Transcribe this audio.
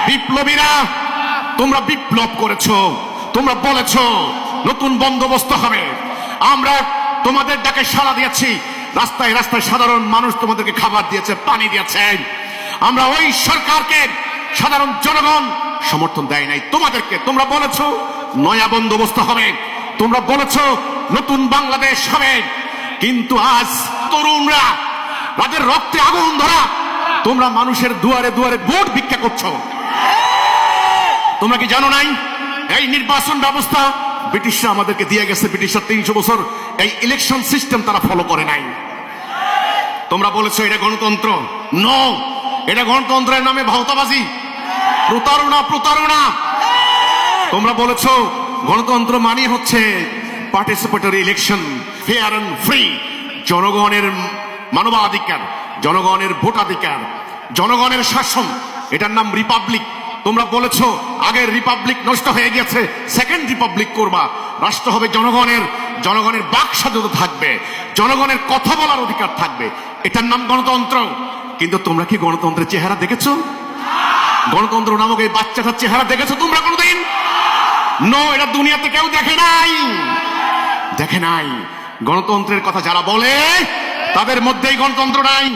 বিপ্লবীরা, তোমরা বিপ্লব করেছো, তোমরা বলেছো নতুন বন্দোবস্ত হবে। আমরা তোমাদের ডাকে সাড়া দিয়েছি, রাস্তায় রাস্তায় সাধারণ মানুষ তোমাদেরকে খাবার দিয়েছে, পানি দিয়েছে। আমরা ওই সরকারকে সাধারণ জনগণ সমর্থন দেয় নাই তোমাদেরকে। তোমরা বলেছো নয়া বন্দোবস্ত হবে, তোমরা বলেছো নতুন বাংলাদেশ হবে, কিন্তু আজ তরুণরা তাদের রক্তে আগুন ধরা, তোমরা মানুষের দুয়ারে দুয়ারে ভোট ভিক্ষা করছো। তোমরা কি জানো নাই এই নির্বাচন ব্যবস্থা ব্রিটিশরা আমাদেরকে দিয়ে গেছে? ব্রিটিশরা 300 বছর এই ইলেকশন সিস্টেম তারা ফলো করে নাই। তোমরা বলেছো এটা গণতন্ত্র। নো, এটা গণতন্ত্রের নামে ভাওতাবাজি, প্রতারণা, প্রতারণা। তোমরা বলেছো গণতন্ত্র মানে হচ্ছে participatory election, fair and free, জনগণের মানবাধিকার, জনগণের ভোটাধিকার, জনগণের শাসন, এটার নাম রিপাবলিক। তোমরা বলেছো আগের রিপাবলিক নষ্ট হয়ে গেছে, সেকেন্ড রিপাবলিক করবা, রাষ্ট্র হবে জনগণের, জনগণের বাক স্বাধীনতা থাকবে, জনগণের কথা বলার অধিকার থাকবে, এটার নাম গণতন্ত্র। কিন্তু তোমরা কি গণতন্ত্রের চেহারা দেখেছো? গণতন্ত্র নামক এই বাচ্চাটার চেহারা দেখেছো তোমরা কোনোদিন? নো, এটা দুনিয়াতে কেউ দেখে নাই, দেখে নাই। গণতন্ত্রের কথা যারা বলে তাদের মধ্যেই গণতন্ত্র নাই।